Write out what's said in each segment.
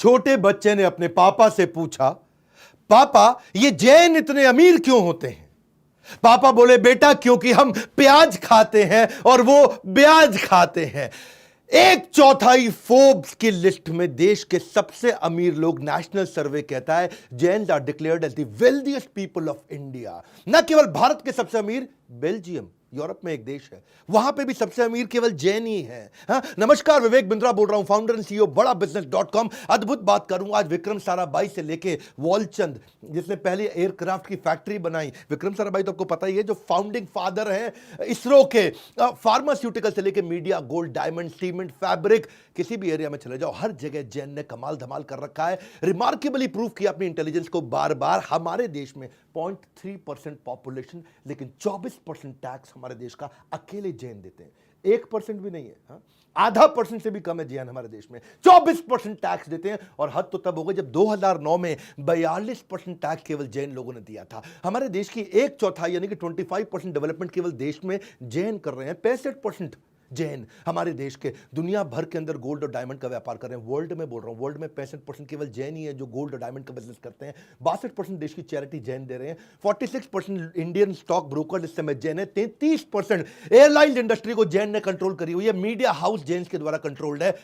छोटे बच्चे ने अपने पापा से पूछा, पापा ये जैन इतने अमीर क्यों होते हैं? पापा बोले, बेटा क्योंकि हम प्याज खाते हैं और वो ब्याज खाते हैं। 1/4 फोर्ब्स की लिस्ट में देश के सबसे अमीर लोग, नेशनल सर्वे कहता है, Jains are declared as the wealthiest people of India. न केवल भारत के सबसे अमीर, बेल्जियम यूरोप में एक देश है, वहां पे भी सबसे अमीर केवल जैन ही है। हाँ? नमस्कार, विवेक बिंद्रा बोल रहा हूं, फाउंडर एंड सीईओ बड़ा बिजनेस.com। अद्भुत बात करूंगा आज विक्रम साराभाई से लेके वॉलचंद, जिसने पहले एयरक्राफ्ट की फैक्ट्री बनाई। विक्रम साराभाई तो आपको पता ही है, जो फाउंडिंग फादर हैं इसरो के। फार्मास्यूटिकल से लेके media, gold, diamond, cement, fabric, किसी भी एरिया में चले जाओ, हर जगह जैन ने कमाल धमाल कर रखा है। रिमार्केबली प्रूव किया अपनी इंटेलिजेंस को बार बार। हमारे देश में 0.3% पॉपुलेशन, लेकिन 24% टैक्स हमारे देश का अकेले जैन देते हैं। 1% भी नहीं है, हाँ? आधा % से भी कम है जैन हमारे देश में। 24% टैक्स देते हैं, और हद तो तब हो गई जब 2009 में 42% टैक्स केवल जैन लोगों ने दिया था। हमारे देश की 1/4 यानी कि 25% डेवलपमेंट केवल देश में जैन कर रहे हैं। 65% जैन हमारे देश के दुनिया भर के अंदर गोल्ड और डायमंड का व्यापार कर रहे हैं। वर्ल्ड में बोल रहा हूं, वर्ल्ड में 65% केवल जैन ही है जो गोल्ड और डायमंड का बिजनेस करते हैं। 62% देश की चैरिटी जैन दे रहे हैं। 46% इंडियन स्टॉक ब्रोकर इस समय जैन है। 33% एयरलाइन इंडस्ट्री को जैन ने कंट्रोल करी हुई है। मीडिया हाउस जैन के द्वारा कंट्रोल्ड है।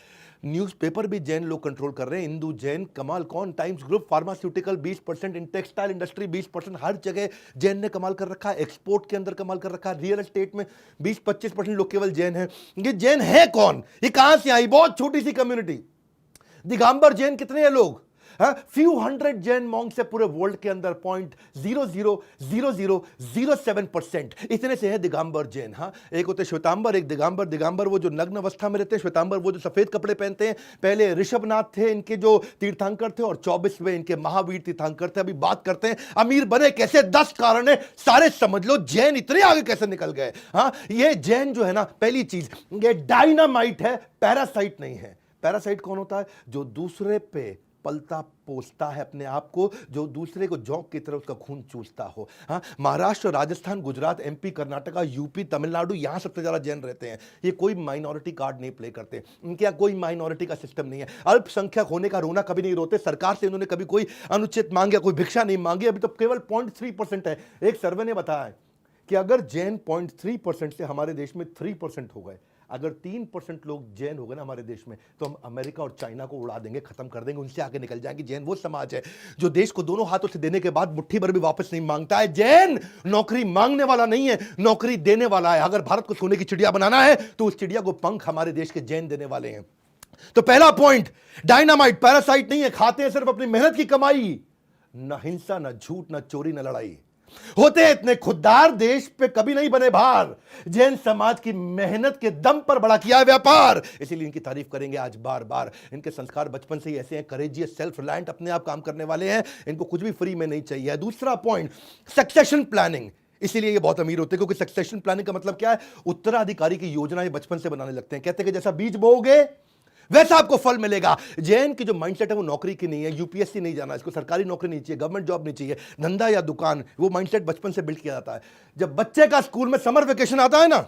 न्यूज़पेपर भी जैन लोग कंट्रोल कर रहे हैं। हिंदू, जैन, कमाल कौन, times group, pharmaceutical 20%, in textile industry 20%, हर जगह जैन ने कमाल कर रखा है। एक्सपोर्ट के अंदर कमाल कर रखा है। रियल एस्टेट में 20-25% लोग केवल जैन हैं। ये जैन है कौन? ये कहां से आई? बहुत छोटी सी कम्युनिटी। दिगंबर जैन कितने हैं लोग? फ्यू हंड्रेड जैन मॉन्क्स से पूरे वर्ल्ड के अंदर 0.000007% इतने से है दिगंबर जैन। हाँ, एक होते श्वेतांबर, एक दिगंबर। दिगंबर वो जो नग्न अवस्था में रहते हैं, श्वेतांबर वो जो सफेद कपड़े पहनते हैं। पहले ऋषभनाथ थे इनके जो तीर्थंकर थे, और 24वें इनके महावीर तीर्थंकर थे। अभी बात करते हैं अमीर बने कैसे, 10 कारण है, सारे समझ लो। जैन इतने आगे कैसे निकल गए? हाँ, ये जैन जो है ना, पहली चीज ये डायनामाइट है, पैरासाइट नहीं है। पैरासाइट कौन होता है? जो दूसरे पे पलता पोसता है अपने आप को, जो दूसरे को जोंक की तरह उसका खून चूसता हो। हाँ, महाराष्ट्र, राजस्थान, गुजरात, एमपी, कर्नाटका, यूपी, तमिलनाडु, यहां सबसे ज्यादा जैन रहते हैं। ये कोई माइनॉरिटी कार्ड नहीं प्ले करते, इनके यहाँ कोई माइनॉरिटी का सिस्टम नहीं है। अल्पसंख्यक होने का रोना कभी नहीं रोते। सरकार से इन्होंने कभी कोई अनुचित मांगे, कोई भिक्षा नहीं मांगी। अभी तो केवल 0.3% है। एक सर्वे ने बताया है कि अगर जैन 0.3% से हमारे देश में 3% हो गए, अगर 3% लोग जैन हो गए ना हमारे देश में, तो हम अमेरिका और चाइना को उड़ा देंगे, खत्म कर देंगे, उनसे आगे निकल जाएंगे। जैन वो समाज है जो देश को दोनों हाथों से देने के बाद मुट्ठी भर भी वापस नहीं मांगता है। जैन नौकरी मांगने वाला नहीं है, नौकरी देने वाला है। अगर भारत को सोने की चिड़िया बनाना है तो उस चिड़िया को पंख हमारे देश के जैन देने वाले हैं। तो पहला पॉइंट, डायनामाइट, पैरासाइट नहीं है। खाते हैं सिर्फ अपनी मेहनत की कमाई। न हिंसा, न झूठ, न चोरी, न लड़ाई। होते इतने खुददार, देश पे कभी नहीं बने भार। जैन समाज की मेहनत के दम पर बड़ा किया है व्यापार, इसीलिए इनकी तारीफ करेंगे आज बार बार। इनके संस्कार बचपन से ही ऐसे हैं, करेजियस, सेल्फ रिलायंट, अपने आप काम करने वाले हैं। इनको कुछ भी फ्री में नहीं चाहिए। दूसरा पॉइंट, सक्सेशन प्लानिंग। इसीलिए ये बहुत अमीर होते हैं, क्योंकि सक्सेशन प्लानिंग का मतलब क्या है? उत्तराधिकारी की योजना ये बचपन से बनाने लगते हैं। कहते हैं कि जैसा बीज बोओगे वैसा आपको फल मिलेगा। जैन की जो माइंडसेट है वो नौकरी की नहीं है। यूपीएससी नहीं जाना, इसको सरकारी नौकरी नहीं चाहिए, गवर्नमेंट जॉब नहीं चाहिए, धंधा या दुकान। वो माइंडसेट बचपन से बिल्ड किया जाता है। जब बच्चे का स्कूल में समर वेकेशन आता है ना,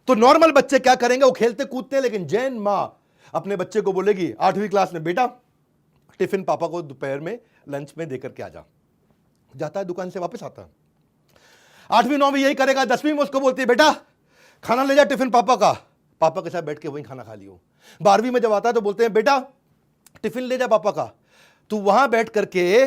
तो नॉर्मल बच्चे क्या करेंगे? वो खेलते कूदते हैं। लेकिन जैन मां अपने बच्चे को बोलेगी 8वीं क्लास में, बेटा टिफिन पापा को दोपहर में लंच में देकर के आ जा। जाता है, दुकान से वापस आता है। 8वीं 9वीं यही करेगा। 10वीं में उसको बोलती है, बेटा खाना ले जा टिफिन पापा का, पापा के साथ बैठ के वहीं खाना खा लियो। 12वीं में जब आता है तो बोलते हैं, बेटा टिफिन ले जा पापा का, तू वहां बैठ करके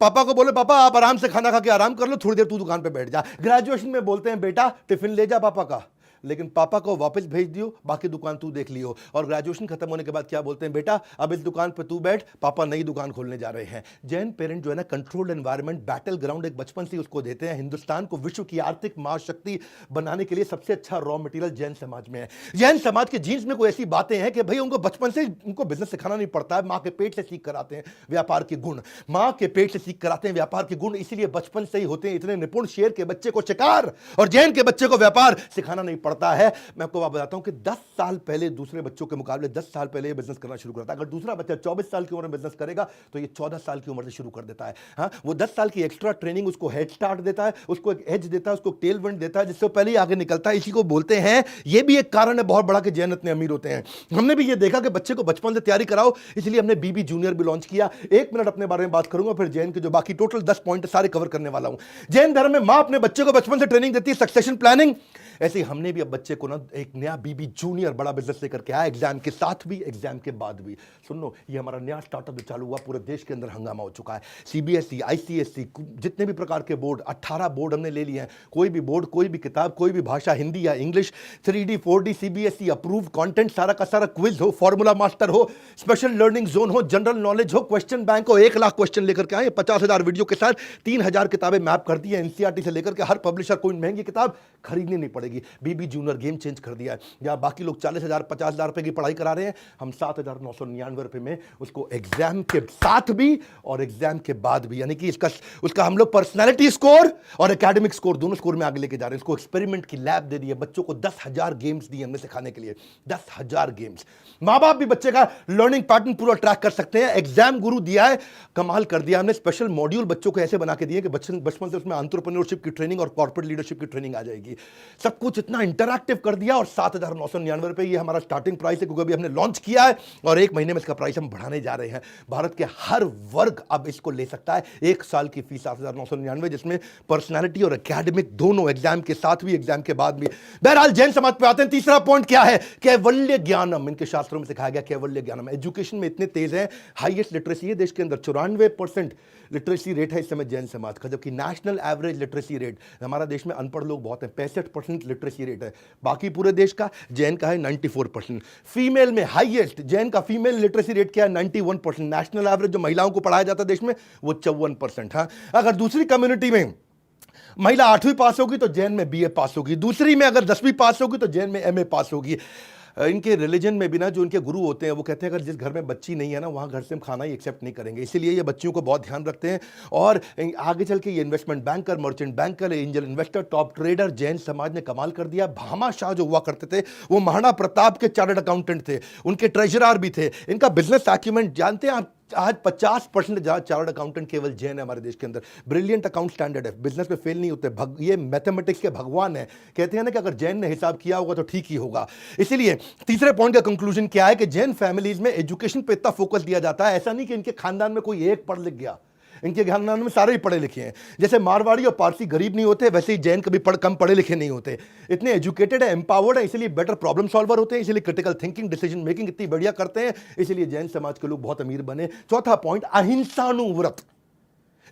पापा को बोले, पापा आप आराम से खाना खा के आराम कर लो, थोड़ी देर तू दुकान पे बैठ जा। ग्रेजुएशन में बोलते हैं, बेटा टिफिन ले जा पापा का, लेकिन पापा को वापस भेज दियो, बाकी दुकान तू देख लियो। और ग्रेजुएशन खत्म होने के बाद क्या बोलते हैं, बेटा अब इस दुकान पे तू बैठ, पापा नई दुकान खोलने जा रहे हैं। जैन पेरेंट जो है ना, कंट्रोल्ड एनवायरनमेंट, बैटल ग्राउंड एक बचपन से उसको देते हैं। हिंदुस्तान को विश्व की आर्थिक महाशक्ति बनाने के लिए सबसे अच्छा रॉ मटेरियल जैन समाज में है। जैन समाज के जीन्स में कोई ऐसी बातें हैं कि भाई उनको बचपन से उनको बिजनेस सिखाना नहीं पड़ता है। माँ के पेट से सीख कर आते हैं व्यापार के गुण, माँ के पेट से सीख कर आते हैं व्यापार के गुण, इसीलिए बचपन से ही होते हैं इतने निपुण। शेर के बच्चे को शिकार और जैन के बच्चे को व्यापार सिखाना नहीं पड़ता पड़ता है। मैं आपको बात बताता हूं कि 10 साल पहले दूसरे बच्चों के मुकाबले 10 साल पहले ये बिजनेस करना शुरू करता है। अगर दूसरा बच्चा 24 साल की उम्र में बिजनेस करेगा तो ये 14 साल की उम्र से शुरू कर देता है। हाँ, वो 10 साल की एक्स्ट्रा ट्रेनिंग उसको हेड स्टार्ट देता है, उसको एक एज देता है, उसको टेल विंड देता है, जिससे पहले ही आगे निकलता है। इसी को बोलते हैं, ये भी एक कारण है बहुत बड़ा कि जैन इतने अमीर होते हैं। हमने भी ये देखा कि बच्चे को बचपन से तैयारी कराओ, इसलिए हमने बीबी जूनियर भी लॉन्च किया। 1 मिनट अपने बारे में बात करूंगा, फिर जैन के जो बाकी टोटल 10 पॉइंट सारे कवर करने वाला हूं। जैन धर्म में मां अपने बच्चे को बचपन से ट्रेनिंग देती है, सक्सेशन प्लानिंग। ऐसे ही हमने भी अब बच्चे को ना एक नया बीबी जूनियर बड़ा बिजनेस लेकर के आया, एग्जाम के साथ भी एग्जाम के बाद भी। सुन लो, ये हमारा नया स्टार्टअप जो चालू हुआ, पूरे देश के अंदर हंगामा हो चुका है। सीबीएसई, आईसीएसई, जितने भी प्रकार के बोर्ड, 18 बोर्ड हमने ले लिए हैं। कोई भी बोर्ड, कोई भी किताब, कोई भी भाषा, हिंदी या English, 3D 4D CBSE approve content, सारा का सारा क्विज हो, फॉर्मूला मास्टर हो, स्पेशल लर्निंग जोन हो, जनरल नॉलेज हो, क्वेश्चन बैंक हो। 1 लाख क्वेश्चन लेकर के आए, 50,000 वीडियो के साथ 3,000 किताबें मैप कर दी है एनसीईआरटी से लेकर के। हर पब्लिशर कोई महंगी किताब खरीदनी नहीं पड़ेगी। बीबी जूनियर गेम चेंज कर दिया है। जहां बाकी लोग 40,000 50,000 रुपए की पढ़ाई करा रहे हैं, हम 7,999 रुपए में उसको एग्जाम के साथ भी और एग्जाम के बाद भी, यानी कि उसका हम लोग पर्सनैलिटी स्कोर और एकेडमिक स्कोर दोनों स्कोर में आगे लेके जा रहे हैं। उसको एक्सपेरिमेंट की लैब दे दी है, बच्चों को 10,000 गेम्स दिए हमने सिखाने के लिए, 10,000 गेम्स। मां बाप भी बच्चे का लर्निंग पैटर्न पूरा ट्रैक कर सकते हैं। एग्जाम गुरु दिया है, कमाल कर दिया हमने। स्पेशल मॉड्यूल बच्चों को ऐसे बना के दिए कि बचपन से उसमें एंटरप्रेन्योरशिप की ट्रेनिंग और कॉर्पोरेट लीडरशिप की ट्रेनिंग आ जाएगी। सब कुछ इतना इंटरैक्टिव कर दिया। और 7,999 रुपए ये हमारा स्टार्टिंग प्राइस है, क्योंकि अभी हमने लॉन्च किया है और 1 महीने में इसका प्राइस हम बढ़ाने जा रहे हैं। भारत के हर वर्ग अब इसको ले सकता है। 1 साल की फीस 7,999, जिसमें पर्सनालिटी और एकेडमिक दोनों, एग्जाम के साथ भी एग्जाम के बाद भी। बहरहाल जैन समाज पे आते हैं। तीसरा पॉइंट क्या है? कैवल्य ज्ञानम। इनके शास्त्रों में सिखाया गया कैवल्य ज्ञानम। एजुकेशन में इतने तेज है, हाईएस्ट लिटरेसी है देश के अंदर, 94% लिटरेसी रेट है इस समय जैन समाज का, जबकि नेशनल एवरेज लिटरेसी रेट, हमारा देश में अनपढ़ लोग बहुत हैं, 65% लिटरेसी रेट है। बाकी पूरे देश का, जैन का है 94%। फीमेल में हाईएस्ट, जैन का फीमेल लिटरेसी रेट क्या है? 91%। नेशनल एवरेज जो महिलाओं को पढ़ाया जाता है देश में, वो 54%। हाँ, अगर दूसरी कम्युनिटी में महिला 8वीं पास होगी तो जैन में बीए पास होगी, दूसरी में अगर 10वीं पास होगी तो जैन में एमए पास होगी। इनके रिलीजन में भी ना, जो इनके गुरु होते हैं वो कहते हैं अगर जिस घर में बच्ची नहीं है ना, वहाँ घर से हम खाना ही एक्सेप्ट नहीं करेंगे। इसीलिए ये बच्चियों को बहुत ध्यान रखते हैं। और आगे चल के ये investment banker, merchant banker, angel investor, top trader, Jain समाज ने कमाल कर दिया। भामा शाह जो हुआ करते थे, वो महाराणा प्रताप के चार्टर्ड अकाउंटेंट थे, उनके ट्रेजरर भी थे। इनका बिजनेस एक्यूमेंट जानते हैं आप? आज 50% चार्टर्ड अकाउंटेंट केवल जैन है हमारे देश के अंदर। ब्रिलियंट अकाउंट स्टैंडर्ड है, बिजनेस में फेल नहीं होते। ये मैथमेटिक्स के भगवान है। कहते हैं ना कि अगर जैन ने हिसाब किया होगा तो ठीक ही होगा। इसीलिए तीसरे पॉइंट का कंक्लूजन क्या है कि जैन फैमिलीज में एजुकेशन पे इतना फोकस दिया जाता है। ऐसा नहीं कि इनके खानदान में कोई एक पढ़ लिख गया, इनके खानदान में सारे ही पढ़े लिखे हैं। जैसे मारवाड़ी और पारसी गरीब नहीं होते, वैसे ही जैन कभी कम पढ़े लिखे नहीं होते। इतने एजुकेटेड है, एम्पावर्ड है, इसलिए बेटर प्रॉब्लम सॉल्वर होते हैं, इसलिए क्रिटिकल थिंकिंग, डिसीजन मेकिंग इतनी बढ़िया करते हैं। इसलिए जैन समाज के लोग बहुत अमीर बने। चौथा पॉइंट, अहिंसानुव्रत।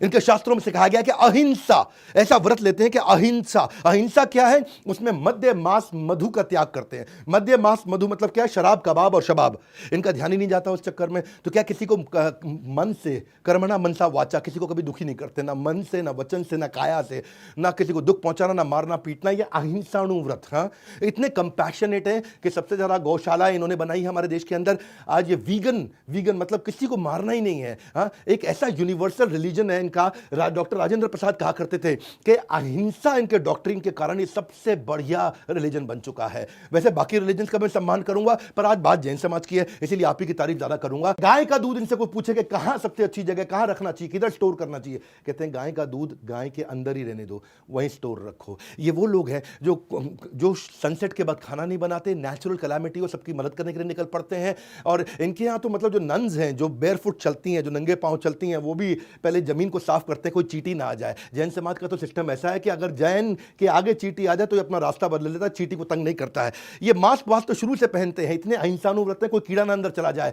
इनके शास्त्रों में सिखाया गया कि अहिंसा, ऐसा व्रत लेते हैं कि अहिंसा। अहिंसा क्या है? उसमें मद्य मांस मधु का त्याग करते हैं। मद्य मांस मधु मतलब क्या है? शराब, कबाब और शबाब। इनका ध्यान ही नहीं जाता उस चक्कर में। तो क्या किसी को मन से, कर्मणा मनसा वाचा, किसी को कभी दुखी नहीं करते, ना मन से, ना वचन से, ना काया से, ना किसी को दुख पहुंचाना, ना मारना पीटना। ये अहिंसानुव्रत। हाँ, इतने कंपैशनेट है कि सबसे ज्यादा गौशाला इन्होंने बनाई है हमारे देश के अंदर। आज ये वीगन मतलब किसी को मारना ही नहीं है। हाँ, एक ऐसा यूनिवर्सल रिलीजन है इनका। डॉक्टर राजेंद्र प्रसाद कहा करते थे कि अहिंसा इनके डॉक्ट्रिन के कारण ये सबसे बढ़िया रिलीजन बन चुका है। वैसे बाकी रिलीजन का मैं सम्मान करूंगा, पर आज बात जैन समाज की है, इसीलिए आप ही की तारीफ ज्यादा करूंगा। गाय का दूध, इनसे कोई पूछे कि कहां सबसे अच्छी जगह, कहां रखना चाहिए, किधर स्टोर करना चाहिए, कहते हैं गाय का दूध गाय के अंदर ही रहने दो, वहीं स्टोर रखो। ये वो लोग हैं जो सनसेट के बाद खाना नहीं बनाते, नेचुरल कैलामिटी हो सबकी मदद करने के लिए निकल पड़ते हैं। और इनके यहाँ तो मतलब जो नन्स हैं, जो बेयरफुट चलती हैं, जो नंगे पांव चलती हैं, वो भी पहले जमीन को साफ करते हैं, कोई चींटी ना आ जाए। जैन समाज का तो सिस्टम ऐसा है कि अगर जैन के आगे चींटी आ जाए तो ये अपना रास्ता बदल लेता है, चींटी को तंग नहीं करता है। ये मास्क वास्क तो शुरू से पहनते हैं, इतने अहिंसानुव्रत हैं, कोई कीड़ा ना अंदर चला जाए।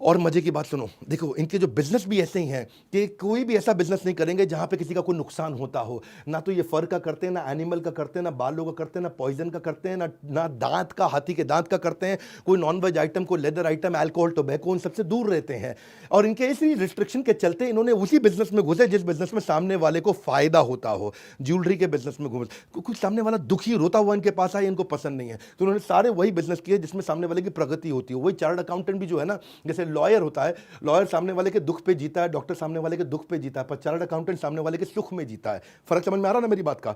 और मजे की बात सुनो, देखो इनके जो बिजनेस भी ऐसे ही हैं कि कोई भी ऐसा बिजनेस नहीं करेंगे जहां पे किसी का कोई नुकसान होता हो। ना तो ये फर का करते हैं, ना एनिमल का करते हैं, ना बालों का करते हैं, ना पॉइजन का करते हैं, ना दांत का, हाथी के दांत का करते हैं। कोई नॉनवेज आइटम, कोई लेदर आइटम, अल्कोहल, टोबैको, उन सबसे दूर रहते हैं। और इनके इसी रिस्ट्रिक्शन के चलते इन्होंने उसी बिजनेस में घुसे जिस बिजनेस में सामने वाले को फायदा होता हो। ज्वेलरी के बिजनेस में घुसे, कुछ सामने वाला दुखी रोता हुआ इनके पास आए, इनको पसंद नहीं है, तो उन्होंने सारे वही बिजनेस किए जिसमें सामने वाले की प्रगति होती है। वही चार्टर्ड अकाउंटेंट भी जो है ना, जैसे लॉयर होता है, लॉयर सामने वाले के दुख पे जीता है, डॉक्टर सामने वाले के दुख पे जीता है, पर चार्टर्ड अकाउंटेंट सामने वाले के सुख में जीता है। फर्क समझ में आ रहा ना मेरी बात का?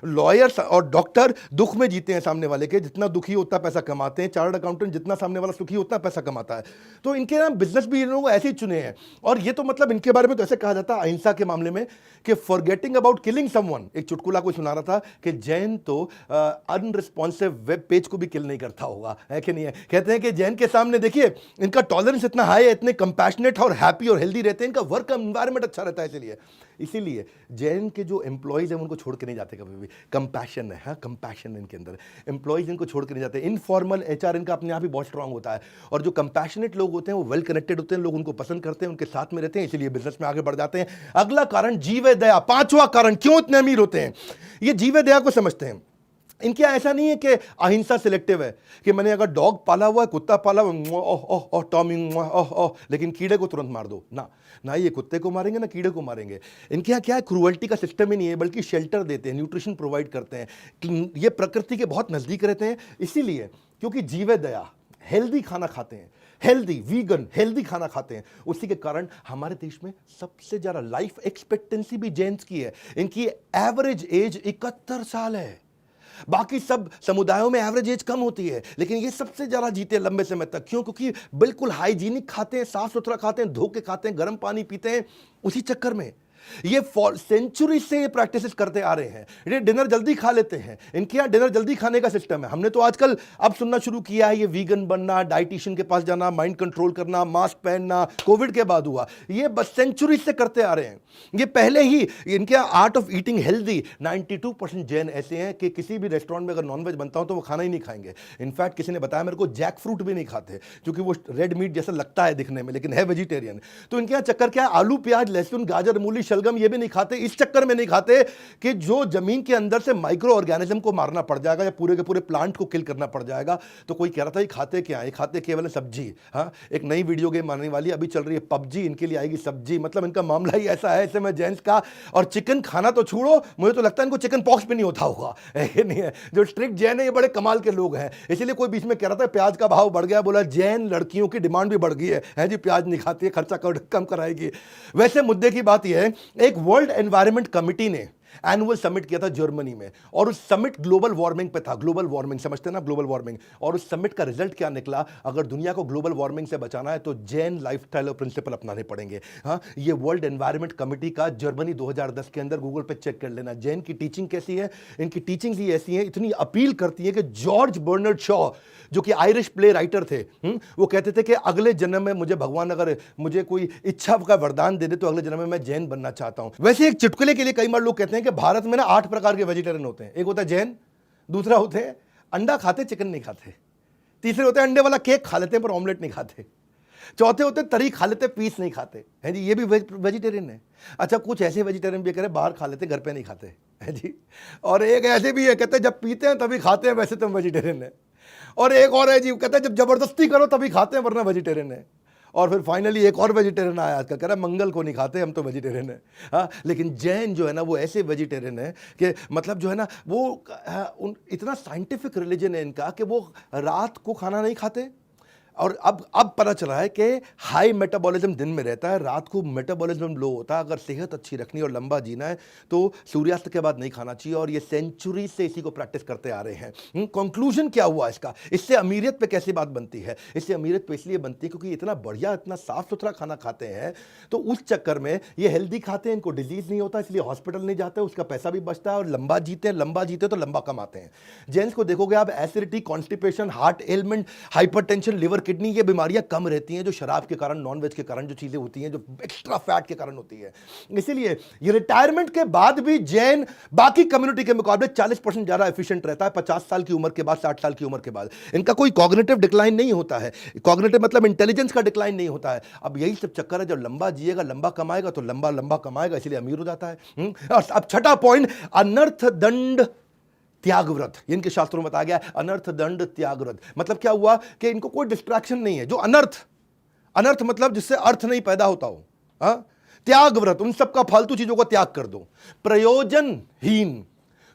लॉयर और डॉक्टर दुख में जीते हैं सामने वाले के, जितना दुखी उतना पैसा कमाते हैं। चार्टर्ड अकाउंटेंट जितना सामने वाला सुखी उतना पैसा कमाता है। तो इनके ना बिजनेस भी इन लोगों को ऐसे ही चुने हैं। और ये तो मतलब इनके बारे में तो ऐसे कहा जाता है अहिंसा के मामले में कि फॉरगेटिंग अबाउट किलिंग समवन, एक चुटकुला कोई सुना रहा था कि जैन तो अनरिस्पॉन्सिव वेब पेज को भी किल नहीं करता होगा, है कि नहीं है? कहते हैं कि जैन के सामने देखिए इनका टॉलरेंस इतना हाई है, इतने कंपैशनेट और हैप्पी और हेल्दी रहते हैं, इनका वर्क एनवायरनमेंट अच्छा रहता है। इसीलिए जैन के जो एम्प्लॉयज हैं उनको छोड़ के नहीं जाते कभी भी। कंपैशन है, हाँ, कंपैशन इनके अंदर, एम्प्लॉयज इनको छोड़ के नहीं जाते। इनफॉर्मल एचआर इनका अपने आप ही बहुत स्ट्रांग होता है। और जो कंपैशनेट लोग होते हैं वो वेल कनेक्टेड होते हैं, लोग उनको पसंद करते हैं, उनके साथ में रहते हैं, इसीलिए बिजनेस में आगे बढ़ जाते हैं। अगला कारण जीव दया, पांचवा कारण क्यों इतने अमीर होते हैं, ये जीव दया को समझते हैं। इनके ऐसा नहीं है कि अहिंसा सिलेक्टिव है कि मैंने अगर डॉग पाला हुआ है, कुत्ता पाला हुआ, टॉमी, लेकिन कीड़े को तुरंत मार दो ना, ना ये कुत्ते को मारेंगे ना कीड़े को मारेंगे। इनके यहाँ क्या है, क्रूअल्टी का सिस्टम ही नहीं है, बल्कि शेल्टर देते हैं, न्यूट्रिशन प्रोवाइड करते हैं, ये प्रकृति के बहुत नजदीक रहते हैं। इसीलिए क्योंकि जीव दया, हेल्दी खाना खाते हैं, हेल्दी वीगन हेल्दी खाना खाते हैं, उसी के कारण हमारे देश में सबसे ज्यादा लाइफ एक्सपेक्टेंसी भी जैन्स की है। इनकी एवरेज एज 71 साल है। बाकी सब समुदायों में एवरेज एज कम होती है, लेकिन ये सबसे ज्यादा जीते लंबे समय तक। क्यों? क्योंकि बिल्कुल हाइजीनिक खाते हैं, साफ सुथरा खाते हैं, धो के खाते हैं, गर्म पानी पीते हैं। उसी चक्कर में ये सेंचुरी से ये प्रैक्टिसेस करते आ रहे हैं। ये डिनर जल्दी खा लेते हैं, इनके यहाँ डिनर जल्दी खाने का सिस्टम है। हमने तो आजकल अब सुनना शुरू किया है ये वीगन बनना, डाइटिशियन के पास जाना, माइंड कंट्रोल करना, मास्क पहनना, कोविड के बाद हुआ। ये बस सेंचुरी से करते आ रहे हैं। ये पहले ही इनके art of eating healthy, 92% Jain ऐसे हैं कि किसी भी रेस्टोरेंट में अगर नॉनवेज बनता हो तो वो खाना ही नहीं खाएंगे। इनफैक्ट किसी ने बताया मेरे को जैक फ्रूट भी नहीं खाते, क्योंकि वो रेड मीट जैसा लगता है दिखने में, लेकिन है वेजिटेरियन। तो इनके यहाँ चक्कर क्या है, आलू प्याज लहसुन गाजर मूली शलगम ये भी नहीं खाते। इस चक्कर में नहीं खाते कि जो जमीन के अंदर से माइक्रो ऑर्गेनिज्म को मारना पड़ जाएगा या पूरे के पूरे प्लांट को किल करना पड़ जाएगा। तो कोई कह रहा था ये खाते क्या है, खाते केवल सब्जी। हाँ, एक नई वीडियो गेम आने वाली अभी चल रही है पबजी, इनके लिए आएगी सब्जी। मतलब इनका मामला ही ऐसा है ऐसे में जेंट्स का। और चिकन खाना तो छोड़ो, मुझे तो लगता है इनको चिकन पॉक्स भी नहीं होता होगा, है नहीं है? जो स्ट्रिक्ट जैन है ये बड़े कमाल के लोग हैं। इसीलिए कोई बीच में कह रहा था प्याज का भाव बढ़ गया, बोला जैन लड़कियों की डिमांड भी बढ़ गई है जी, प्याज नहीं खाती है, खर्चा कम कराएगी। वैसे मुद्दे की बात यह है, एक वर्ल्ड एनवायरनमेंट कमिटी ने एनुअल समिट किया था जर्मनी में, और उस समिट ग्लोबल वार्मिंग पे था। ग्लोबल वार्मिंग समझते हैं ना, ग्लोबल वार्मिंग। और उस समिट का रिजल्ट क्या निकला, अगर दुनिया को ग्लोबल वार्मिंग से बचाना है तो जैन लाइफस्टाइल और प्रिंसिपल अपनाने पड़ेंगे। हाँ, ये वर्ल्ड एनवायरनमेंट कमिटी का जर्मनी 2010 के अंदर गूगल पे चेक कर लेना। जैन की टीचिंग कैसी है, इनकी टीचिंग्स ही ऐसी हैं, इतनी अपील करती है कि जॉर्ज बर्नार्ड शॉ जो कि आयरिश प्ले राइटर थे, वो कहते थे कि अगले जन्म में मुझे भगवान अगर मुझे कोई इच्छा का वरदान दे दे तो अगले जन्म में मैं जैन बनना चाहता हूं। वैसे एक चुटकुले के लिए कई बार लोग कहते हैं कि भारत में ना 8 प्रकार के वेजिटेरियन होते हैं। एक होता है जैन, दूसरा होते हैं अंडा खाते चिकन नहीं खाते, तीसरे होते हैं अंडे वाला केक खा लेते हैं पर ऑमलेट नहीं खाते, चौथे होते तरी खा लेते पीस नहीं खाते, है जी, ये भी वेजिटेरियन है। अच्छा, कुछ ऐसे वेजिटेरियन भी कह रहे बाहर खा लेते घर पे नहीं खाते, है जी। और एक ऐसे भी है कहते जब पीते हैं तभी खाते हैं, वैसे तो वेजिटेरियन है। और एक और है जी, कहता है जब जबरदस्ती करो तभी खाते हैं वरना वेजिटेरियन है। और फिर फाइनली एक और वेजिटेरियन आया आजकल, कह रहा है मंगल को नहीं खाते हम तो वेजिटेरियन है। हाँ, लेकिन जैन जो है ना वो ऐसे वेजिटेरियन है कि मतलब जो है ना वो इतना साइंटिफिक रिलीजन है इनका कि वो रात को खाना नहीं खाते। और अब पता चला है कि हाई मेटाबॉलिज्म दिन में रहता है, रात को मेटाबॉलिज्म लो होता है। अगर सेहत अच्छी रखनी और लंबा जीना है तो सूर्यास्त के बाद नहीं खाना चाहिए, और ये सेंचुरी से इसी को प्रैक्टिस करते आ रहे हैं। कंक्लूजन क्या हुआ इसका, इससे अमीरियत पे कैसी बात बनती है? इससे अमीरियत पे इसलिए बनती है क्योंकि इतना बढ़िया इतना साफ सुथरा खाना खाते हैं, तो उस चक्कर में ये हेल्दी खाते हैं, इनको डिजीज नहीं होता, इसलिए हॉस्पिटल नहीं जाते, उसका पैसा भी बचता है और लंबा जीते हैं। लंबा जीते तो लंबा कमाते हैं। जेंट्स को देखोगे आप, acidity, constipation, heart element, hypertension, liver kidney, ये बीमारियां कम रहती हैं जो शराब के कारण, नॉनवेज के कारण जो चीजें होती हैं, जो एक्स्ट्रा फैट के कारण होती है। इसीलिए ये रिटायरमेंट के बाद भी जैन बाकी कम्युनिटी के मुकाबले 40% ज्यादा एफिशिएंट रहता है 50 साल की उम्र के बाद, 60 साल की उम्र के बाद। इनका कोई कॉग्निटिव डिक्लाइन नहीं होता है, कॉग्निटिव मतलब इंटेलिजेंस का डिक्लाइन नहीं होता है। अब यही सब चक्कर है, जब लंबा जिएगा लंबा कमाएगा तो लंबा लंबा कमाएगा, इसलिए अमीर हो जाता है। अब छठा पॉइंट, अनर्थ दंड त्यागव्रत। इनके शास्त्रों में बताया गया अनर्थ दंड त्यागव्रत। मतलब क्या हुआ कि इनको कोई डिस्ट्रैक्शन नहीं है। जो अनर्थ मतलब जिससे अर्थ नहीं पैदा होता हो, त्याग व्रत, उन सब का फालतू चीजों का त्याग कर दो। प्रयोजनहीन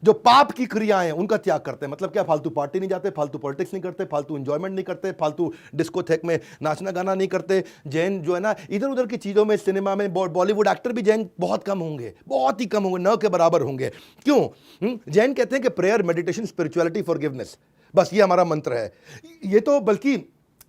जो पाप की क्रियाएं हैं उनका त्याग करते हैं। मतलब क्या, फालतू पार्टी नहीं जाते, फालतू पॉलिटिक्स नहीं करते, फालतू एंजॉयमेंट नहीं करते, फालतू डिस्कोथेक में नाचना गाना नहीं करते। जैन जो है ना, इधर उधर की चीजों में, सिनेमा में, बॉलीवुड एक्टर भी जैन बहुत कम होंगे, बहुत ही कम होंगे, न के बराबर होंगे। क्यों? जैन कहते हैं कि प्रेयर, मेडिटेशन, स्पिरिचुअलिटी, फॉरगिवनेस, बस ये हमारा मंत्र है। ये तो बल्कि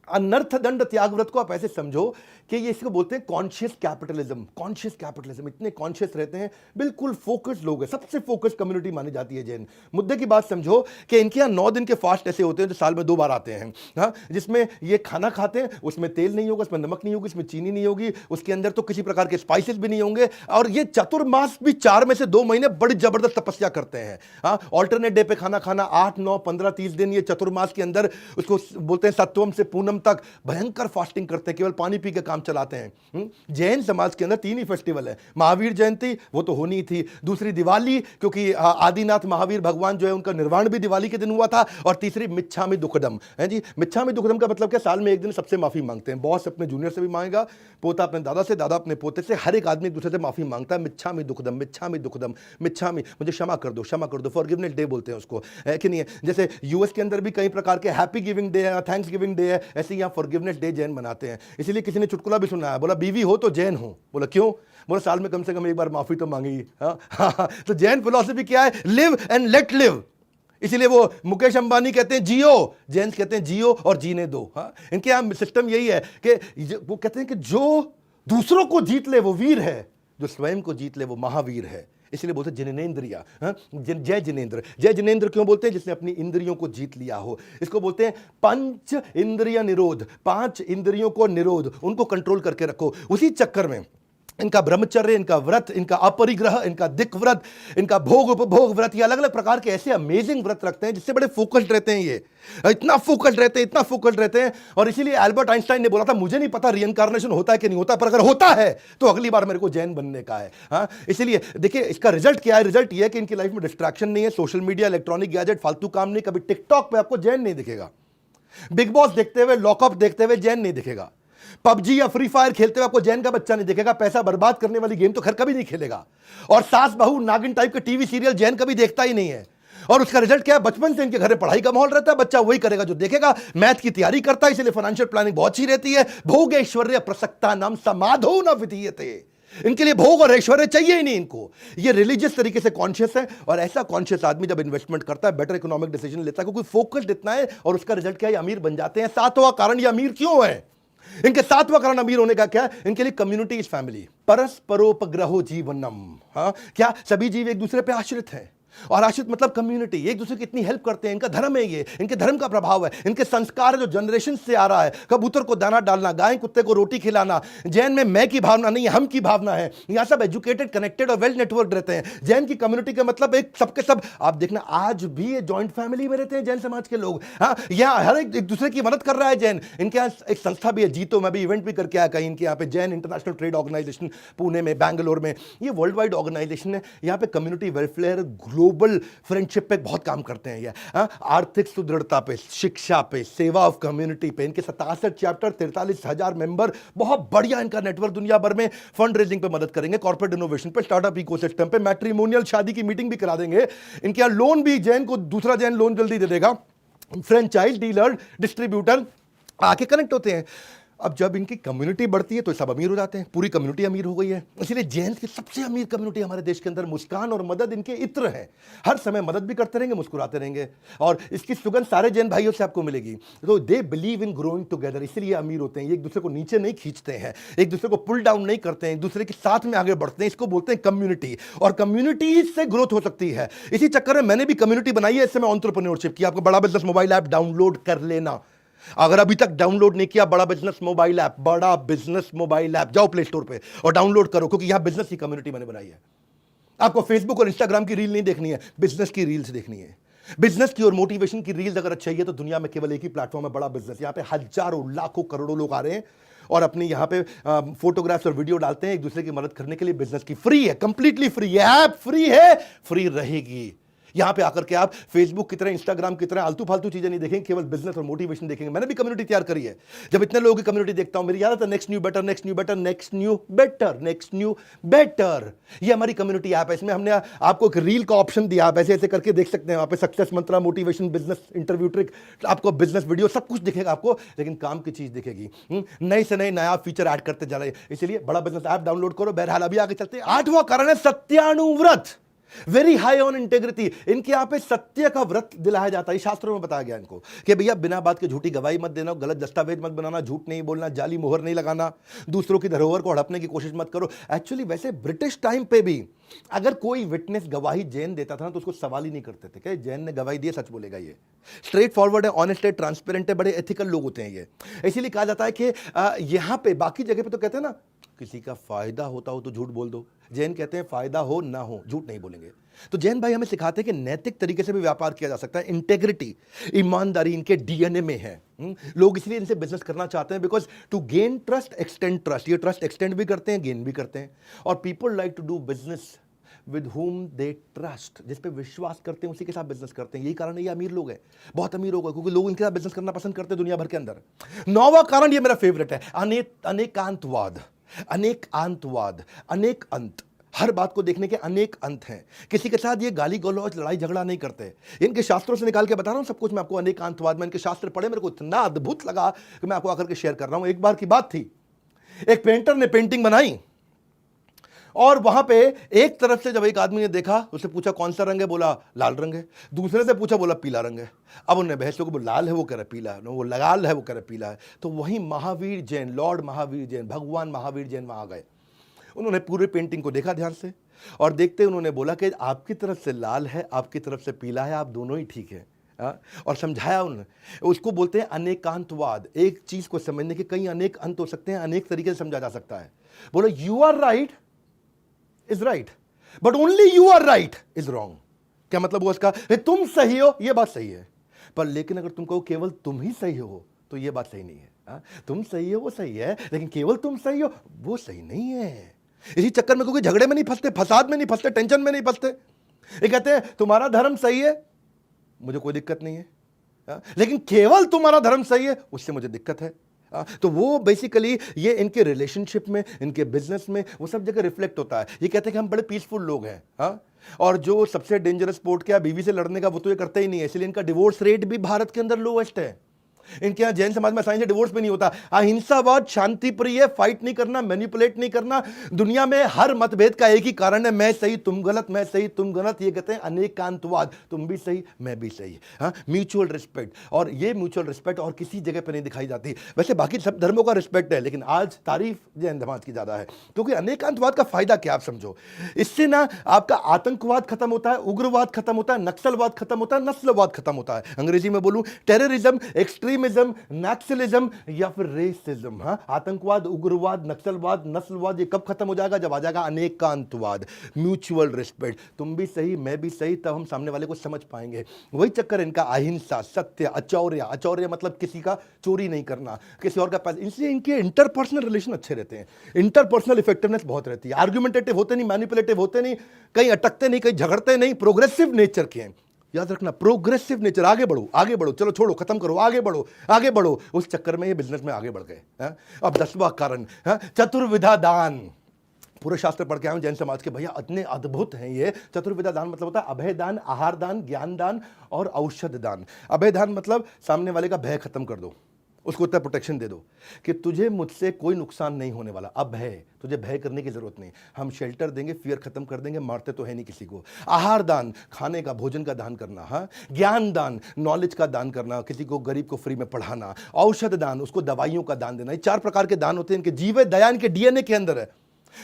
अनर्थ दंड त्याग व्रत को आप ऐसे समझो कि ये इसको बोलते हैं कॉन्शियस कैपिटलिज्म। कॉन्शियस कैपिटलिज्म, इतने कॉन्शियस रहते हैं, बिल्कुल फोकस्ड लोग हैं, सबसे फोकस्ड कम्युनिटी मानी जाती है जैन। मुद्दे की बात समझो कि इनके यहाँ 9 दिन के फास्ट ऐसे होते हैं जो साल में 2 बार आते हैं, हाँ, जिसमें ये खाना खाते हैं, उसमें तेल नहीं होगा, उसमें नमक नहीं होगी, उसमें चीनी नहीं होगी, उसके अंदर तो किसी प्रकार के स्पाइसेस भी नहीं होंगे। और ये चतुर्मास भी 4 में से 2 महीने बड़ी जबरदस्त तपस्या करते हैं, हाँ। ऑल्टरनेट डे पे खाना खाना, 8, 9, 15, 30 दिन ये चतुर्मास के अंदर, उसको बोलते हैं सत्वम से पूनम तक भयंकर फास्टिंग करते हैं, केवल पानी पी के काम चलाते हैं। जैन समाज के अंदर 3 ही फेस्टिवल है। महावीर जयंती वो तो होनी थी, दूसरी दिवाली, क्योंकि आदिनाथ महावीर भगवान जो है उनका निर्वाण भी दिवाली के दिन हुआ था, और तीसरी मिच्छामि दुक्कडम है जी। मिच्छामि दुक्कडम का मतलब क्या, साल में एक दिन सबसे माफी मांगते हैं। बॉस अपने जूनियर से भी मांगेगा, पोता अपने दादा से, दादा अपने पोते से, हर एक आदमी एक दूसरे से माफी मांगता है। मिच्छामि दुक्कडम, मिच्छामि दुक्कडम, मिच्छामि, मुझे क्षमा कर दो, क्षमा कर दो, फॉरगिवनेस डे बोलते हैं उसको, है कि नहीं है। जैसे यूएस के अंदर भी कई प्रकार के हैप्पी गिविंग डे है, थैंक्स गिविंग डे है, ऐसे यहाँ फॉरगिवनेस डे जैन मनाते हैं। इसीलिए किसी ने चुटकुला भी सुना है, बोला बीवी हो तो जैन हो। बोला क्यों? बोला साल में कम से कम एक बार माफी तो मांगी। हाँ। तो जैन फिलॉसफी क्या है? Live and let live. इसीलिए वो मुकेश अंबानी कहते हैं जियो, जैन कहते हैं जियो और जीने दो। हाँ, इनके यहाँ सिस्टम यही है कि वो कहते हैं कि जो दूसरों को जीत ले वो वीर है, जो स्वयं को जीत ले वो महावीर है। इसलिए बोलते जिनेंद्रिया, जय जिनेंद्र। जय जिनेंद्र क्यों बोलते हैं? जिसने अपनी इंद्रियों को जीत लिया हो। इसको बोलते हैं पंच इंद्रिय निरोध, 5 इंद्रियों को निरोध, उनको कंट्रोल करके रखो। उसी चक्कर में इनका ब्रह्मचर्य, इनका व्रत, इनका अपरिग्रह, इनका दिक व्रत, इनका भोग उपभोग व्रत, ये अलग अलग प्रकार के ऐसे अमेजिंग व्रत रखते हैं जिससे बड़े फोकस्ड रहते हैं। ये इतना फोकस्ड रहते हैं, इतना फोकस्ड रहते हैं। और इसीलिए एल्बर्ट आइंस्टाइन ने बोला था, मुझे नहीं पता रिइंकार्नेशन होता है कि नहीं होता, पर अगर होता है तो अगली बार मेरे को जैन बनने का है। हाँ, इसीलिए देखिए इसका रिजल्ट क्या है। रिजल्ट ये है कि इनकी लाइफ में डिस्ट्रैक्शन नहीं है, सोशल मीडिया, इलेक्ट्रॉनिक गैजेट, फालतू काम नहीं। कभी टिकटॉक पे आपको जैन नहीं दिखेगा, बिग बॉस देखते हुए, लॉकअप देखते हुए जैन नहीं दिखेगा, पबजी या फ्री फायर खेलते हुए आपको जैन का बच्चा नहीं दिखेगा। पैसा बर्बाद करने वाली गेम तो खैर कभी नहीं खेलेगा। और सास बहू नागिन टाइप के टीवी सीरियल जैन कभी देखता ही नहीं है। और उसका रिजल्ट क्या है? बचपन से इनके घर में पढ़ाई का माहौल रहता है, बच्चा वही करेगा जो देखेगा। मैथ की तैयारी करता है, इसलिए फाइनेंशियल प्लानिंग बहुत अच्छी रहती है। भोग ऐश्वर्य प्रसक्ता नाम समाधो न विधीयते, इनके लिए भोग और ऐश्वर्य चाहिए ही नहीं इनको। ये रिलीजियस तरीके से कॉन्शियस है। और ऐसा कॉन्शियस आदमी जब इन्वेस्टमेंट करता है, बेटर इकोनॉमिक डिसीजन लेता है, क्योंकि फोकस्ड इतना है। और उसका रिजल्ट क्या है? अमीर बन जाते हैं। 7वां कारण, ये अमीर क्यों है? इनके 7वां कारण अमीर होने का क्या है? इनके लिए कम्युनिटी इज फैमिली, परस्परोपग्रहो जीवनम। हाँ, क्या सभी जीव एक दूसरे पे आश्रित हैं। और आश्रित मतलब कम्युनिटी, एक दूसरे की इतनी हेल्प करते हैं। इनका धर्म है, ये इनके धर्म का प्रभाव है, इनके संस्कार है जो जनरेशन से आ रहा है। कबूतर को दाना डालना, गाय कुत्ते को रोटी खिलाना। जैन में मैं की भावना नहीं, हम की भावना है। यहाँ सब एजुकेटेड, कनेक्टेड और वेल नेटवर्क रहते हैं। जैन की कम्युनिटी का मतलब एक सबके सब, आप देखना आज भी ये जॉइंट फैमिली में रहते हैं जैन समाज के लोग। हाँ, यहाँ हर एक दूसरे की मदद कर रहा है जैन। इनके यहाँ एक संस्था भी है जीतो, मैं भी इवेंट भी करके आया कहीं इनके यहाँ पे, Jain international trade organisation, Pune में, बैंगलोर में। ये वर्ल्ड वाइड ऑर्गेनाइजेशन है। यहाँ पे कम्युनिटी वेलफेयर, ग्लोबल फ्रेंडशिप पे बहुत काम करते हैं ये। आर्थिक सुदृढ़ता पे, शिक्षा पे, सेवा ऑफ कम्युनिटी पे। इनके 67 चैप्टर, 43,000 मेंबर, बहुत बढ़िया इनका नेटवर्क। दुनिया भर में फंड रेजिंग पे मदद करेंगे, कॉर्पोरेट इनोवेशन पे, स्टार्टअप इकोसिस्टम पे, मैट्रिमोनियल शादी की मीटिंग भी करा देंगे। इनके यहाँ लोन भी, जैन को दूसरा जैन लोन जल्दी दे देगा। फ्रेंचाइज डीलर, डिस्ट्रीब्यूटर आके कनेक्ट होते हैं। अब जब इनकी कम्युनिटी बढ़ती है तो सब अमीर हो जाते हैं, पूरी कम्युनिटी अमीर हो गई है। इसलिए जैन की सबसे अमीर कम्युनिटी हमारे देश के अंदर। मुस्कान और मदद इनके इत्र है, हर समय मदद भी करते रहेंगे, मुस्कुराते रहेंगे। और इसकी सुगंध सारे जैन भाइयों से आपको मिलेगी। तो they believe in growing together, इसलिए अमीर होते हैं। ये एक दूसरे को नीचे नहीं खींचते हैं, एक दूसरे को पुल डाउन नहीं करते हैं, एक दूसरे के साथ में आगे बढ़ते हैं। इसको बोलते हैं कम्युनिटी। और कम्युनिटी से ग्रोथ हो सकती है। इसी चक्कर में मैंने भी कम्युनिटी बनाई है। इससे मैं एंटरप्रेन्योरशिप की। आपको बड़ा बिजनेस मोबाइल ऐप डाउनलोड कर लेना, अगर अभी तक डाउनलोड नहीं किया बड़ा बिजनेस मोबाइल ऐप, बड़ा बिजनेस मोबाइल ऐप, जाओ प्ले स्टोर पे और डाउनलोड करो, क्योंकि यहां बिजनेस की कम्युनिटी मैंने बनाई है। आपको फेसबुक और इंस्टाग्राम की रील नहीं देखनी है, बिजनेस की रील्स देखनी है। बिजनेस की और मोटिवेशन की रील्स अगर अच्छी है तो दुनिया में केवल एक ही प्लेटफॉर्म है, बड़ा बिजनेस। यहां पे हजारों, लाखों, करोड़ों लोग आ रहे हैं और अपनी यहां पे फोटोग्राफ्स और वीडियो डालते हैं एक दूसरे की मदद करने के लिए। बिजनेस की फ्री है, कंप्लीटली फ्री है, ऐप फ्री है, फ्री रहेगी। यहां पे आकर के आप फेसबुक की तरह, इंस्टाग्राम की तरह आलतू फालतू चीजें नहीं देखेंगे, केवल बिजनेस और मोटिवेशन देखेंगे। मैंने भी कम्युनिटी तैयार करी है। जब इतने लोगों की कम्युनिटी देखता हूं, मेरी याद आता है next new better, next new better, next new better, next new better. ये हमारी कम्युनिटी ऐप है। इसमें हमने आपको एक रील का ऑप्शन दिया, आप ऐसे ऐसे करके देख सकते हैं। वहां पे सक्सेस मंत्रा, मोटिवेशन, बिजनेस इंटरव्यू ट्रिक, आपको बिजनेस वीडियो सब कुछ दिखेगा आपको, लेकिन काम की चीज दिखेगी। नए से नए नया फीचर ऐड करते जा रहे हैं। इसलिए बड़ा बिजनेस ऐप डाउनलोड करो। बहरहाल अभी आगे चलते हैं। 8वां कारण है सत्यानुव्रत, वेरी हाई ऑन इंटेग्रिटी। इनके यहां पे सत्य का व्रत दिलाया जाता है। शास्त्रों में बताया गया इनको कि भैया बिना बात के झूठी गवाही मत देना, गलत दस्तावेज मत बनाना, झूठ नहीं बोलना, जाली मोहर नहीं लगाना, दूसरों की धरोहर को हड़पने की कोशिश मत करो। एक्चुअली वैसे ब्रिटिश टाइम पे भी अगर कोई विटनेस गवाही जैन देता था ना, तो उसको सवाल ही नहीं करते थे कि जैन ने गवाही दी, सच बोलेगा। ये स्ट्रेट फॉरवर्ड है, ऑनेस्ट है, ट्रांसपेरेंट है, बड़े एथिकल लोग होते हैं ये। इसीलिए कहा जाता है कि यहां पे बाकी जगह पे तो कहते हैं ना, किसी का फायदा होता हो तो झूठ बोल दो। जैन कहते हैं फायदा हो ना हो झूठ नहीं बोलेंगे। तो जैन भाई हमें सिखाते हैं कि नैतिक तरीके से भी व्यापार किया जा सकता है। इंटेग्रिटी, ईमानदारी इनके डीएनए में है। लोग इसलिए इनसे बिजनेस करना चाहते हैं, because to gain trust, extend trust. ये ट्रस्ट एक्सटेंड भी करते हैं, गेन भी करते हैं। और people like to do business with whom they trust, जिस पे विश्वास करते हैं उसी के साथ बिजनेस करते हैं। यही कारण है ये अमीर लोग हैं, बहुत अमीर लोग हैं, क्योंकि लोग इनके साथ बिजनेस करना पसंद करते हैं दुनिया भर के अंदर। 9वां कारण, ये मेरा फेवरेट है, अनेकांतवाद। अनेकांतवाद, अनेक अंत। हर बात को देखने के अनेक अंत हैं। किसी के साथ ये गाली गलौज, लड़ाई झगड़ा नहीं करते। इनके शास्त्रों से निकाल के बता रहा हूं सब कुछ मैं आपको। अनेकांतवाद में इनके शास्त्र पढ़े, मेरे को इतना अद्भुत लगा कि मैं आपको आकर के शेयर कर रहा हूं। एक बार की बात थी, एक पेंटर ने पेंटिंग बनाई और वहां पे एक तरफ से जब एक आदमी ने देखा, उससे पूछा कौन सा रंग है, बोला लाल रंग है। दूसरे से पूछा, बोला पीला रंग है। अब उन्होंने बहस को, वो लाल है, वो कह रहा पीला है, वो लाल है, वो कह रहा पीला है। तो वहीं महावीर जैन, लॉर्ड महावीर जैन, भगवान महावीर जैन वहां आ गए। उन्होंने पूरे पेंटिंग को देखा ध्यान से, और देखते उन्होंने बोला कि आपकी तरफ से लाल है, आपकी तरफ से पीला है, आप दोनों ही ठीक है। और समझाया उन्होंने। उसको बोलते हैं अनेकांतवाद। एक चीज को समझने के कई अनेक अंत हो सकते हैं, अनेक तरीके से समझा जा सकता है। बोलो you are right is right, but only you are right is wrong. क्या मतलब हुआ इसका? तुम सही हो, यह बात सही है, पर लेकिन अगर तुम कहो केवल तुम ही सही हो, तो यह बात सही नहीं है। तुम सही हो वो सही है, लेकिन केवल तुम सही हो वो सही नहीं है। इसी चक्कर में क्योंकि झगड़े में नहीं फंसते, फसाद में नहीं फंसते, टेंशन में नहीं फंसते। ये कहते हैं तुम्हारा धर्म सही है, मुझे कोई दिक्कत नहीं है, लेकिन केवल तुम्हारा धर्म सही है, उससे मुझे दिक्कत है। तो वो बेसिकली ये इनके रिलेशनशिप में, इनके बिजनेस में, वो सब जगह रिफ्लेक्ट होता है। ये कहते हैं कि हम बड़े पीसफुल लोग हैं। और जो सबसे डेंजरस स्पोर्ट क्या, बीवी से लड़ने का, वो तो ये करते ही नहीं है। इसलिए इनका डिवोर्स रेट भी भारत के अंदर लोएस्ट है। इनके यहाँ जैन समाज में आसानी से डिवोर्स भी नहीं होता। अहिंसावाद, शांति प्रिय, फाइट नहीं करना, मैनिपुलेट नहीं करना। दुनिया में हर मतभेद का एक ही कारण है, मैं सही तुम गलत, मैं सही तुम गलत। ये कहते हैं अनेकांतवाद, तुम भी सही मैं भी सही। म्यूचुअल रिस्पेक्ट, और ये म्यूचुअल रिस्पेक्ट और किसी जगह पर नहीं दिखाई जाती। वैसे बाकी सब धर्मों का रिस्पेक्ट है, लेकिन आज तारीफ जैन समाज की ज्यादा है। क्योंकि अनेकांतवाद का फायदा क्या, आप समझो, इससे ना आपका आतंकवाद खत्म होता है, उग्रवाद खत्म होता है, नक्सलवाद खत्म होता है, नस्लवाद खत्म होता है। अंग्रेजी में बोलूं, टेररिज्म, एक्सट्रीमिज्म, नक्सलिज्म या फिर रेसिज्म। आतंकवाद, उग्रवाद, नक्सलवाद, नस्लवाद, ये कब खत्म हो जाएगा? जब आ जाएगा अनेकांतवाद, म्यूचुअल रिस्पेक्ट। तुम भी सही मैं भी सही, तब हम सामने वाले को समझ पाएंगे। वही चक्कर इनका अहिंसा, सत्य, अचौर्य। अचौर्य मतलब किसी का चोरी नहीं करना, किसी और का पैसा। इसलिए इनके इंटरपर्सनल रिलेशन अच्छे रहते हैं, इंटरपर्सनल इफेक्टिवनेस बहुत रहती है। आर्गुमेंटेटिव होते नहीं, मैनिपुलेटिव होते नहीं, कहीं अटकते नहीं, कहीं झगड़ते नहीं, प्रोग्रेसिव नेचर के हैं। याद रखना, प्रोग्रेसिव नेचर। आगे बढ़ो आगे बढ़ो, चलो छोड़ो खत्म करो, आगे बढ़ो आगे बढ़ो। उस चक्कर में ये बिजनेस में आगे बढ़ गए। अब 10वां कारण, चतुर्विधा दान। पूरे शास्त्र पढ़ के आए जैन समाज के, भैया इतने अद्भुत हैं ये। चतुर्विधा दान मतलब होता है अभय दान, आहार दान, ज्ञान दान और औषध दान। अभय दान मतलब सामने वाले का भय खत्म कर दो, उसको इतना प्रोटेक्शन दे दो कि तुझे मुझसे कोई नुकसान नहीं होने वाला। अब भय, तुझे भय करने की जरूरत नहीं, हम शेल्टर देंगे, फियर खत्म कर देंगे, मारते तो है नहीं किसी को। आहार दान, खाने का, भोजन का दान करना। ज्ञान दान, नॉलेज का दान करना, किसी को गरीब को फ्री में पढ़ाना। औषध दान, उसको दवाइयों का दान देना। ये 4 प्रकार के दान होते हैं। इनके जीव दया इनके डीएनए के अंदर है।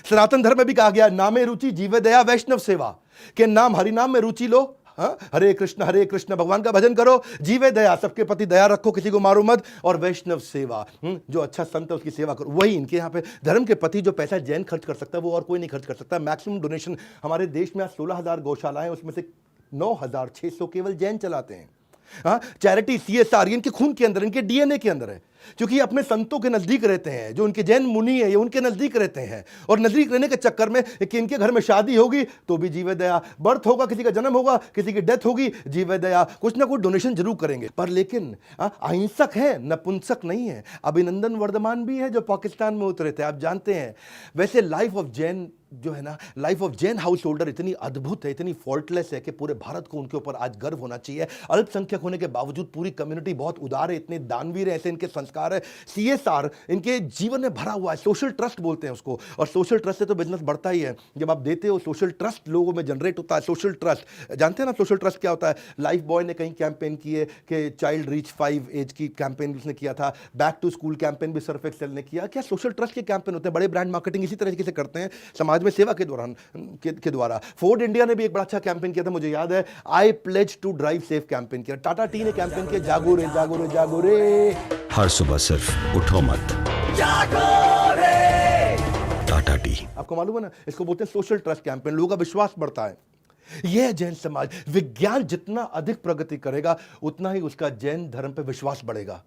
सनातन धर्म में भी कहा गया, नामे रुचि जीव दया वैष्णव सेवा, के नाम हरिनाम में रुचि लो। हरे कृष्ण भगवान का भजन करो, जीवे दया, सबके प्रति दया रखो, किसी को मारो मत, और वैष्णव सेवा, जो अच्छा संत है उसकी सेवा करो। वही इनके यहाँ पे धर्म के प्रति जो पैसा जैन खर्च कर सकता है वो और कोई नहीं खर्च कर सकता। मैक्सिमम डोनेशन हमारे देश में 16,000 गौशालाएं, उसमें से 9,600 केवल जैन चलाते हैं। हाँ, चैरिटी, CSR इनके खून के अंदर, इनके DNA के अंदर है, क्योंकि ये अपने संतों के नजदीक रहते हैं। जो उनके जैन मुनि है ये उनके नजदीक रहते हैं, और नजदीक रहने के चक्कर में कि इनके घर में शादी होगी तो भी जीवे दया, बर्थ होगा, किसी का जन्म होगा, किसी की डेथ होगी, जीवे दया, कुछ ना कुछ डोनेशन जरूर करेंगे। पर लेकिन अहिंसक है, नपुंसक नहीं है। अभिनंदन वर्धमान भी है जो पाकिस्तान में उतरे थे, आप जानते हैं। वैसे लाइफ ऑफ जैन जो है ना, life of Jain house holder इतनी अद्भुत है, इतनी फॉल्टलेस है कि पूरे भारत को उनके ऊपर आज गर्व होना चाहिए। अल्पसंख्यक होने के बावजूद पूरी कम्युनिटी बहुत उदार है, इतने दानवीर है, ऐसे इनके संस्कार है। CSR इनके जीवन में भरा हुआ है, सोशल ट्रस्ट बोलते हैं उसको, और सोशल ट्रस्ट से तो बिजनेस बढ़ता ही है। जब आप देते हो सोशल ट्रस्ट लोगों में जनरेट होता है। सोशल ट्रस्ट जानते हैं ना, सोशल ट्रस्ट क्या होता है? लाइफ बॉय ने कहीं कैंपेन किए कि चाइल्ड रीच 5 एज की कैंपेन उसने किया था, बैक टू स्कूल कैंपेन भी सर्फ एक्सेल ने किया। क्या सोशल ट्रस्ट के कैंपेन होते हैं? बड़े ब्रांड मार्केटिंग इसी तरीके से करते हैं समाज में सेवा के दौरान के द्वारा। फोर्ड इंडिया ने भी एक बड़ा अच्छा कैंपेन किया था, मुझे याद है, I pledge to drive safe campaign किया। टाटा टी ने कैंपेन किया, जागो रे जागो रे जागो रे, हर सुबह सिर्फ उठो मत, जागो रे। टाटा टी। आपको मालूम है ना, इसको बोलते हैं सोशल ट्रस्ट कैंपेन। लोगों का विश्वास बढ़ता है। यह जैन समाज, विज्ञान जितना अधिक प्रगति करेगा उतना ही उसका जैन धर्म पे विश्वास बढ़ेगा।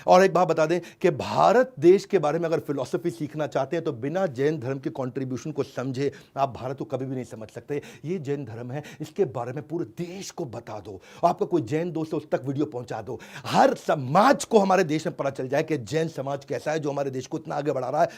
और एक बात बता दें कि भारत देश के बारे में अगर फिलॉसफी सीखना चाहते हैं तो बिना जैन धर्म के कंट्रीब्यूशन को समझे आप भारत को कभी भी नहीं समझ सकते। ये जैन धर्म है, इसके बारे में पूरे देश को बता दो। आपका कोई जैन दोस्त है उस तक वीडियो पहुंचा दो। हर समाज को हमारे देश में पता चल जाए कि जैन समाज कैसा है जो हमारे देश को इतना आगे बढ़ा रहा है।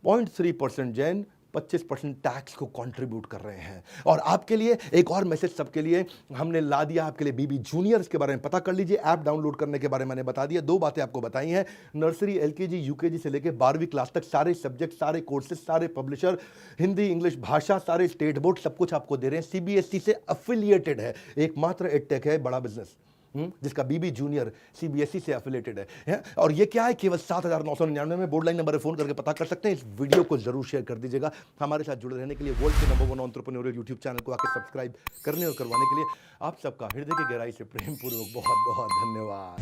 0.3% जैन 25% टैक्स को कंट्रीब्यूट कर रहे हैं। और आपके लिए एक और मैसेज सबके लिए हमने ला दिया, आपके लिए बीबी जूनियर, इसके बारे में पता कर लीजिए। ऐप डाउनलोड करने के बारे में मैंने बता दिया। 2 बातें आपको बताई हैं, नर्सरी, LKG, UKG से लेकर 12वीं क्लास तक सारे सब्जेक्ट, सारे कोर्सेज, सारे पब्लिशर, हिंदी इंग्लिश भाषा, सारे स्टेट बोर्ड, सब कुछ आपको दे रहे हैं। CBSE से अफिलिएटेड है, एकमात्र एडटेक है बड़ा बिजनेस जिसका बीबी जूनियर CBSE से एफिलेटेड है। और ये क्या है, केवल 7,999 में बोर्ड लाइन नंबर पर फोन करके पता कर सकते हैं। इस वीडियो को जरूर शेयर कर दीजिएगा। हमारे साथ जुड़े रहने के लिए वर्ल्ड के नंबर 1 एंटरप्रेन्योरियल यूट्यूब चैनल को आके सब्सक्राइब करने और करवाने के लिए आप सबका हृदय की गहराई से प्रेम पूर्वक बहुत बहुत धन्यवाद।